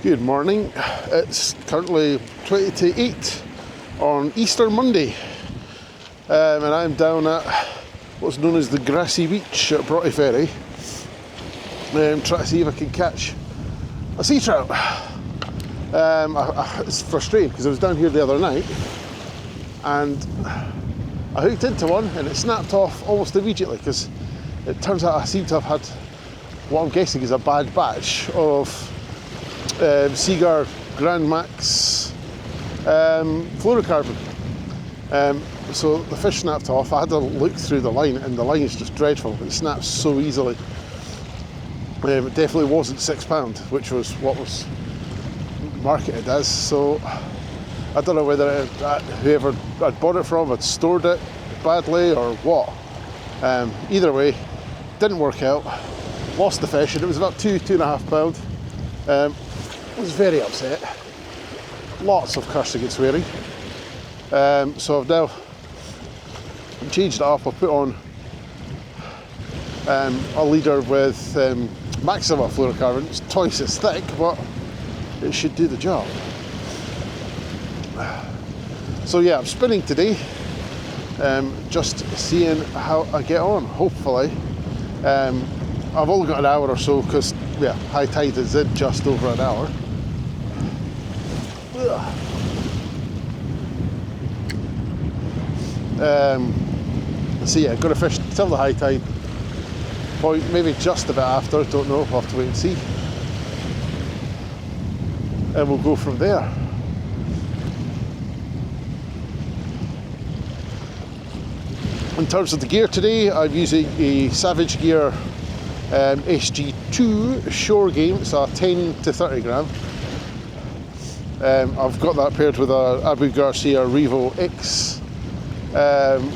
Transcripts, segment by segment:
Good morning. It's currently 20 to 8 on Easter Monday, and I'm down at what's known as the grassy beach at Broughty Ferry, trying to see if I can catch a sea trout. It's frustrating because I was down here the other night and I hooked into one and it snapped off almost immediately because it turns out I seem to have had what I'm guessing is a bad batch of Seaguar Grand Max fluorocarbon. So the fish snapped off. I had to look through the line and the line is just dreadful. It snaps so easily. It definitely wasn't £6, which was what was marketed as. So I don't know whether whoever I'd bought it from had stored it badly or what. Either way, didn't work out. Lost the fish and it was about £2.5. I was very upset. Lots of cursing and swearing. So I've now changed it up. I've put on a leader with Maxima fluorocarbon. It's twice as thick, but it should do the job. So yeah, I'm spinning today. Just seeing how I get on, hopefully. I've only got an hour or so because high tide is in just over an hour. So yeah, going to fish till the high tide point, maybe just a bit after, don't know, we'll have to wait and see. And we'll go from there. In terms of the gear today, I'm using a Savage Gear SG2 shore game. It's a 10 to 30 gram. I've got that paired with a Abu Garcia Revo X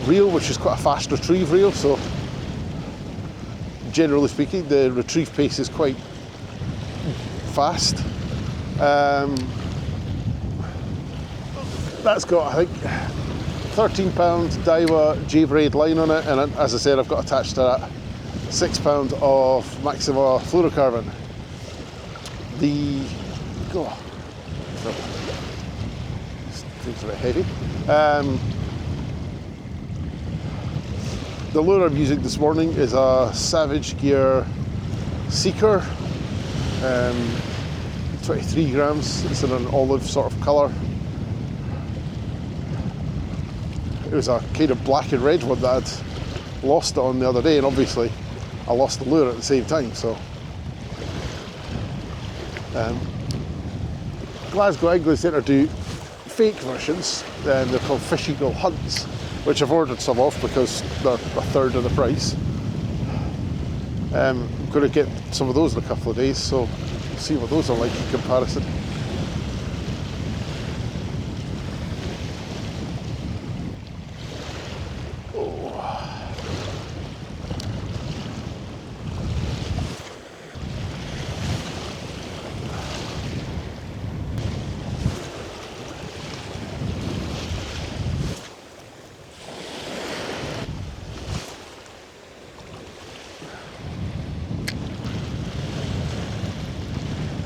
reel, which is quite a fast retrieve reel, so generally speaking the retrieve pace is quite fast. That's got, I think, £13 Daiwa J-braid line on it, and as I said, I've got attached to that £6 of Maxima fluorocarbon. Seems a bit heavy. The lure I'm using this morning is a Savage Gear Seeker, 23 grams. It's in an olive sort of colour. It was a kind of black and red one that I'd lost it on the other day, and obviously I lost the lure at the same time. So Glasgow Angling Centre do fake versions, they're called Fish Eagle Hunts, which I've ordered some of because they're a third of the price. I'm going to get some of those in a couple of days, so see what those are like in comparison.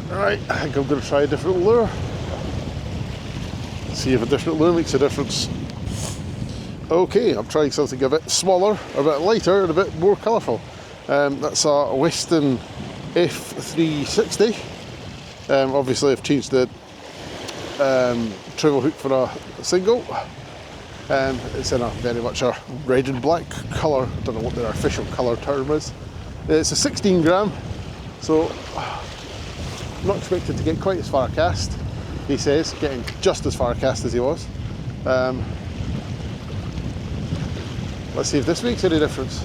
Right, I think I'm going to try a different lure. See if a different lure makes a difference. Okay, I'm trying something a bit smaller, a bit lighter, and a bit more colourful. That's a Weston F360. Obviously I've changed the treble hook for a single. It's in a very much a red and black colour. I don't know what their official colour term is. It's a 16 gram, so I'm not expected to get quite as far cast, he says, getting just as far cast as he was. Let's see if this makes any difference.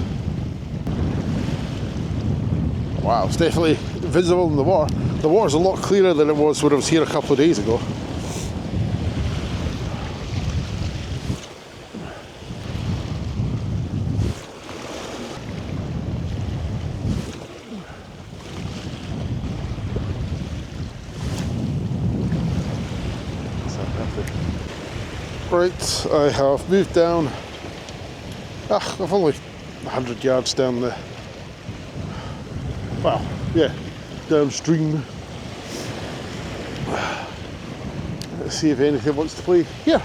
Wow, it's definitely visible in the water. The water's a lot clearer than it was when I was here a couple of days ago. Right, I have moved down, I've only 100 yards down the, downstream. Let's see if anything wants to play here.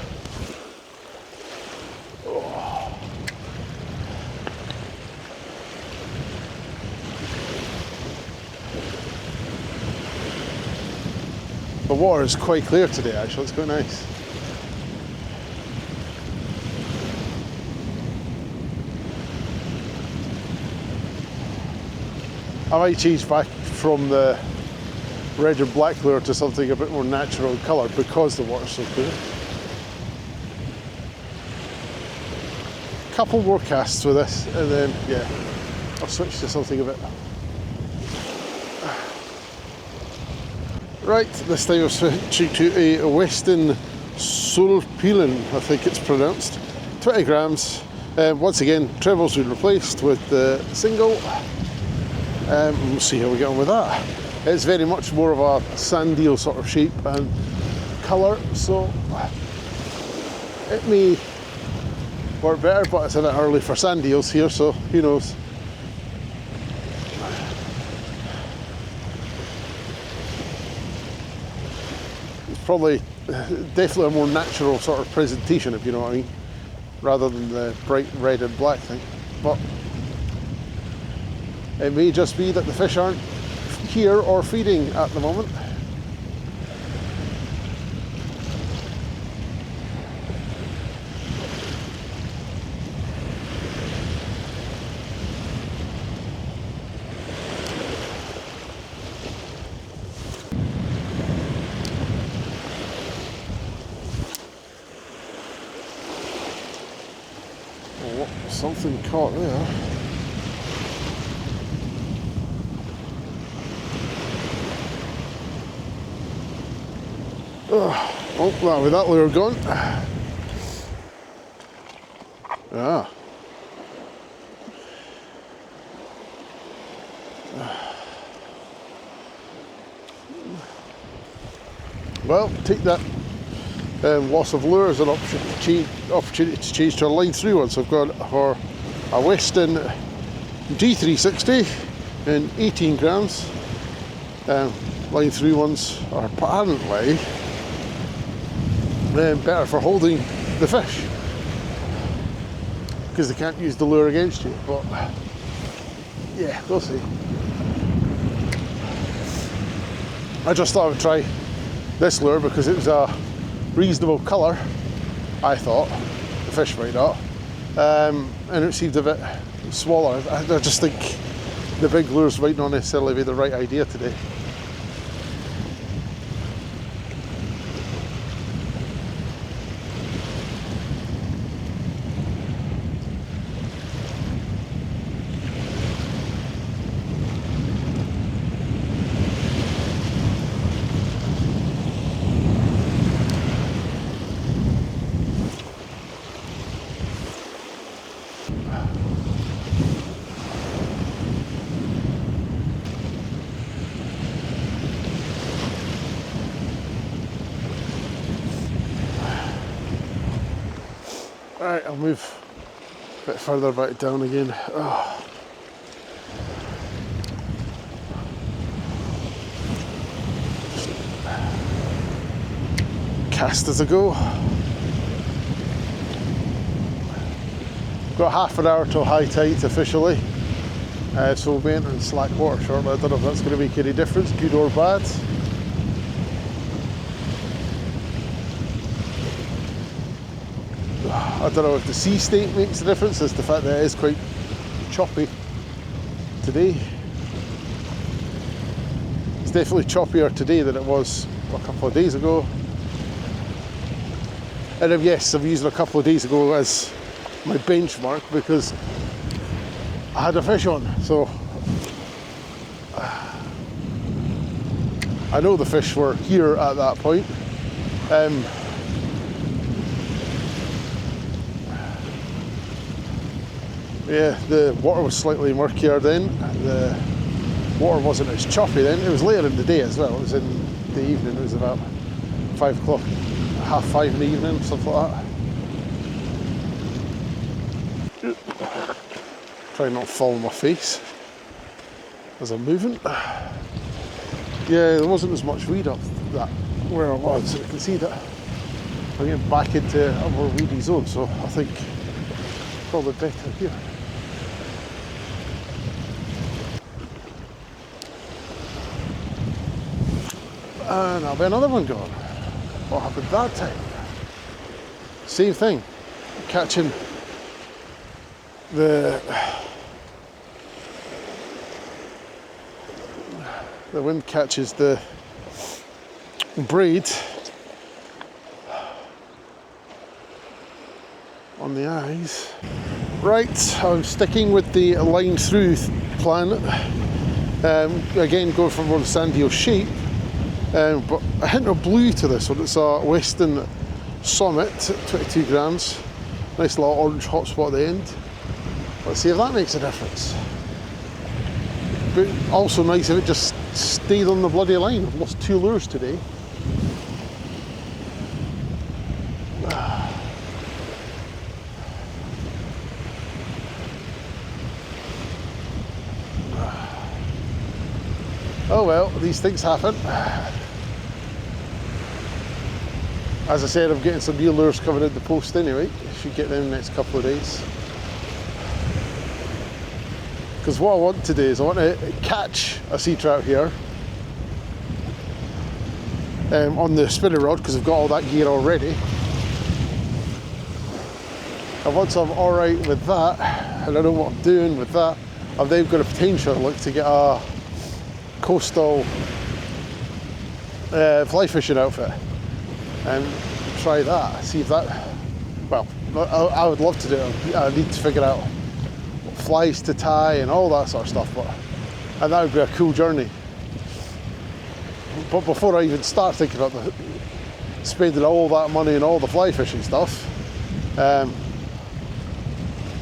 The water is quite clear today actually, it's quite nice. I might change back from the red and black lure to something a bit more natural in colour because the water's so clear. Couple more casts with this and then yeah, I'll switch to something a bit. Right, this time I'm switching to a Western Sulpilen, I think it's pronounced. 20 grams. Once again, treble's been replaced with the single. We'll see how we get on with that. It's very much more of a sand eel sort of shape and colour, so it may work better, but it's a bit early for sand eels here, so who knows. Probably, definitely a more natural sort of presentation, if you know what I mean, rather than the bright red and black thing. But it may just be that the fish aren't here or feeding at the moment. Something caught there. Oh, well, with that lure gone. Ah. Well, take that loss of lure as an opportunity to change to a line through one. So I've got a Weston G360 in 18 grams. Line through ones are apparently better for holding the fish because they can't use the lure against you, but yeah, we'll see. I just thought I would try this lure because it was a reasonable colour, I thought. The fish might not. And it seemed a bit smaller. I just think the big lures might not necessarily be the right idea today. Alright, I'll move a bit further back down again. Oh. Cast as I go. Got half an hour till high tide officially, so we'll be entering slack water shortly. I don't know if that's going to make any difference, good or bad. I don't know if the sea state makes a difference, it's the fact that it is quite choppy today. It's definitely choppier today than it was a couple of days ago. And yes, I'm using a couple of days ago as my benchmark because I had a fish on, so I know the fish were here at that point. Yeah, the water was slightly murkier then. The water wasn't as choppy then. It was later in the day as well. It was in the evening. It was about 5 o'clock, 5:30 in the evening, something like that. Try not to fall on my face as I'm moving. Yeah, there wasn't as much weed up that where I was. You can see that. I'm getting back into a more weedy zone, so I think probably better here. And there'll be another one gone. What happened that time? Same thing, catching the wind catches the braid on the eyes. Right, I'm sticking with the line through plan. Again, going for more sandy shape, but a hint of blue to this one. It's a Western Summit, 22 grams. Nice little orange hot spot at the end. Let's see if that makes a difference. But also nice if it just stayed on the bloody line. I've lost 2 lures today. Oh well, these things happen. As I said, I'm getting some new lures coming in the post anyway. Should get them in the next couple of days. Because what I want to do is I want to catch a sea trout here on the spinning rod, because I've got all that gear already. And once I'm alright with that, and I know what I'm doing with that, I've then got a potential to get a coastal fly fishing outfit and try that, see if that, well, I would love to do it. I need to figure out what flies to tie and all that sort of stuff, and that would be a cool journey. But before I even start thinking about spending all that money and all the fly fishing stuff,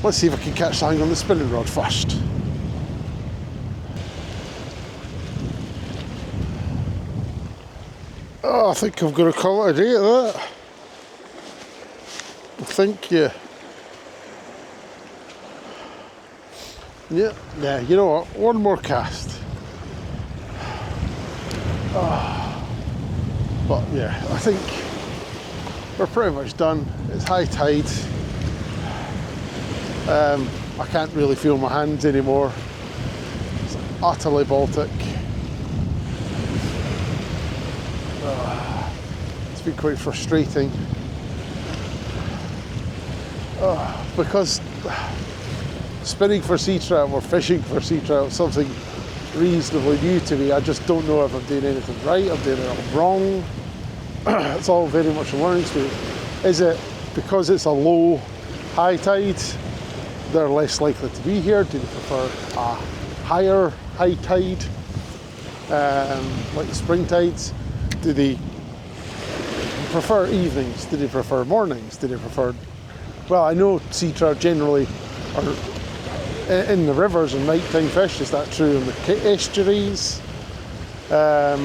let's see if I can catch something on the spinning rod first. Oh, I think I'm going to call it a day at that. I think, yeah. Yeah, you know what? One more cast. But yeah, I think we're pretty much done. It's high tide. I can't really feel my hands anymore. It's utterly Baltic. It's been quite frustrating because spinning for sea trout or fishing for sea trout is something reasonably new to me. I just don't know if I'm doing anything right, I'm doing it wrong. It's all very much a learning experience. Is it because it's a low high tide, they're less likely to be here? Do they prefer a higher high tide, like the spring tides? Do they prefer evenings? Do they prefer mornings? Do they prefer... Well, I know sea trout generally are in the rivers and nighttime fish. Is that true in the Tay Estuaries? Are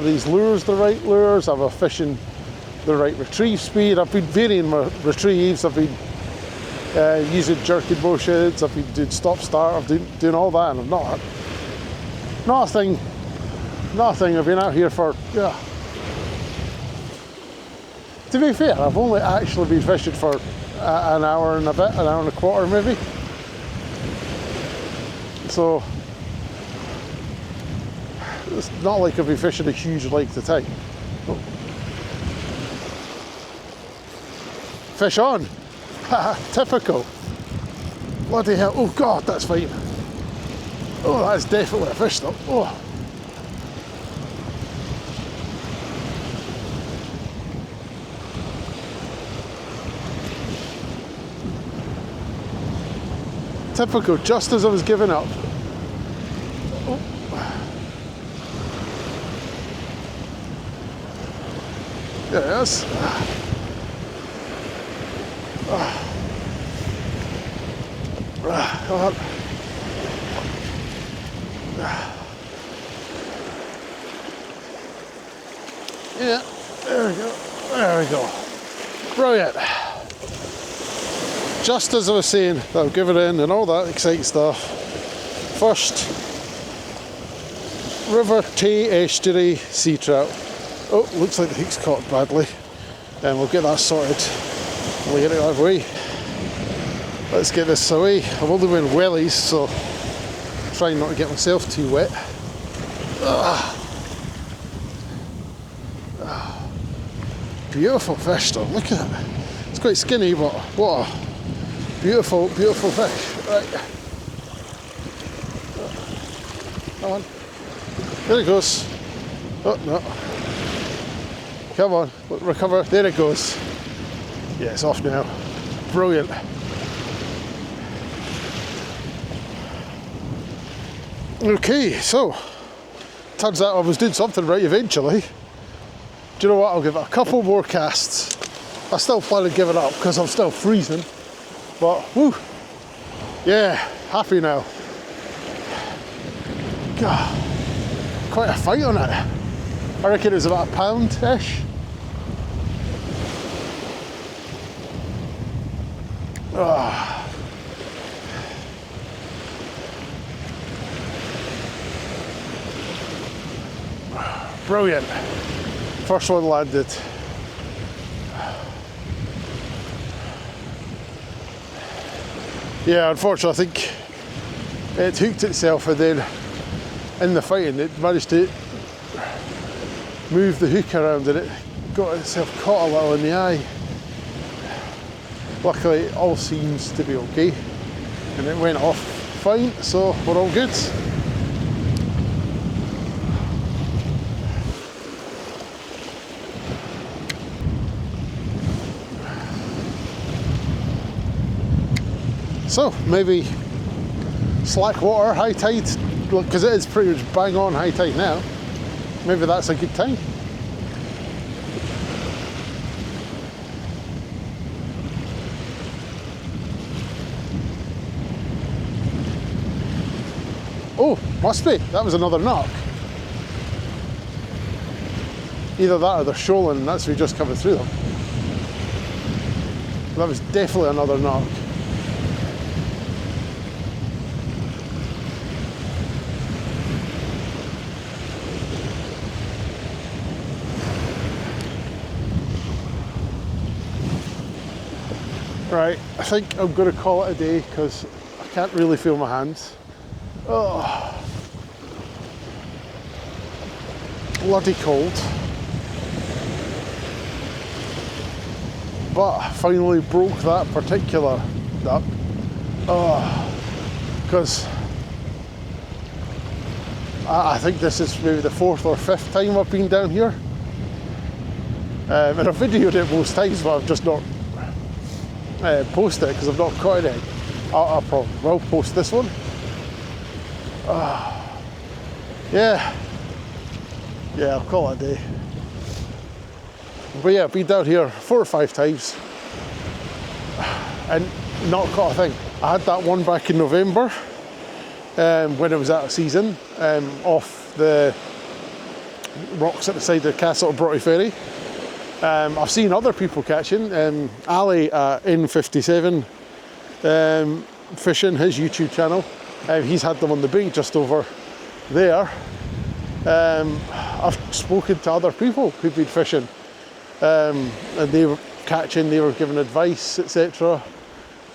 these lures the right lures? Am I fishing the right retrieve speed? I've been varying my retrieves. I've been using jerking motions. I've been doing stop-start. I've been doing all that, and I'm not a thing. Nothing. I've been out here for, yeah. To be fair, I've only actually been fishing for an hour and a bit, an hour and a quarter maybe. So it's not like I've been fishing a huge length of time. Oh. Fish on. Typical. Bloody hell. Oh God, that's fine. Oh, that's definitely a fish though. Oh. Typical, just as I was giving up. Oh. There it is. Come on. Yeah, there we go. There we go. Brilliant. Just as I was saying, I'll give it in and all that exciting stuff. First, River Tay Estuary sea trout. Oh, looks like the hook's caught badly. And we'll get that sorted when we get it out of the way. Let's get this away. I'm only wearing wellies, so I'm trying not to get myself too wet. Beautiful fish though, look at it. It's quite skinny, but what a beautiful, beautiful fish. Right. Come on. There it goes. Oh, no. Come on, recover. There it goes. Yeah, it's off now. Brilliant. Okay, so turns out I was doing something right eventually. Do you know what? I'll give it a couple more casts. I still plan to give it up because I'm still freezing. But whoo, yeah, happy now. God, quite a fight on it. I reckon it was about a pound-ish. Brilliant. First one landed. Yeah, unfortunately, I think it hooked itself, and then in the fighting, it managed to move the hook around and it got itself caught a little in the eye. Luckily, it all seems to be okay, and it went off fine, so we're all good. So maybe slack water, high tide, because it is pretty much bang on high tide now. Maybe that's a good time. Oh, must be. That was another knock. Either that or they're shoaling and that's me just coming through them. That was definitely another knock. Right, I think I'm going to call it a day because I can't really feel my hands. Oh, bloody cold. But I finally broke that particular duck. Oh, because I think this is maybe the 4th or 5th time I've been down here. And I've videoed it most times, but I've just not post it because I've not caught it. I probably will post this one. Yeah, I'll call it a day. But yeah, I've been down here 4 or 5 times and not caught a thing. I had that one back in November when it was out of season, off the rocks at the side of the castle at Broughty Ferry. I've seen other people catching. Ali at N57 fishing, his YouTube channel. He's had them on the beach just over there. I've spoken to other people who've been fishing and they were catching, they were giving advice, etc.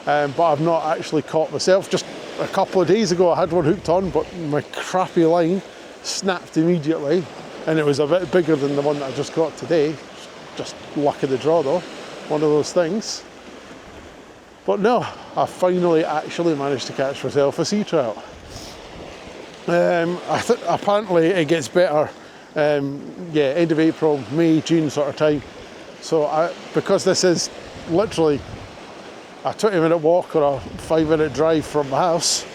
But I've not actually caught myself. Just a couple of days ago I had one hooked on, but my crappy line snapped immediately and it was a bit bigger than the one that I just got today. Just luck of the draw though, one of those things. But no, I finally actually managed to catch myself a sea trout. Apparently it gets better, yeah, end of April, May, June sort of time. So because this is literally a 20-minute walk or a 5-minute drive from my house,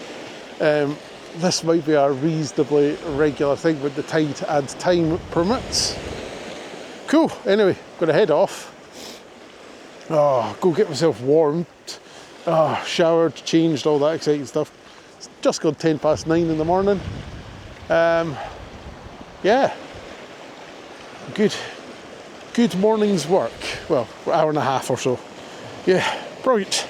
this might be a reasonably regular thing with the tide and time permits. Cool, anyway, gonna head off. Oh, go get myself warmed. Oh, showered, changed, all that exciting stuff. It's just gone 9:10 in the morning. Yeah, good morning's work. Well, hour and a half or so. Yeah, brilliant.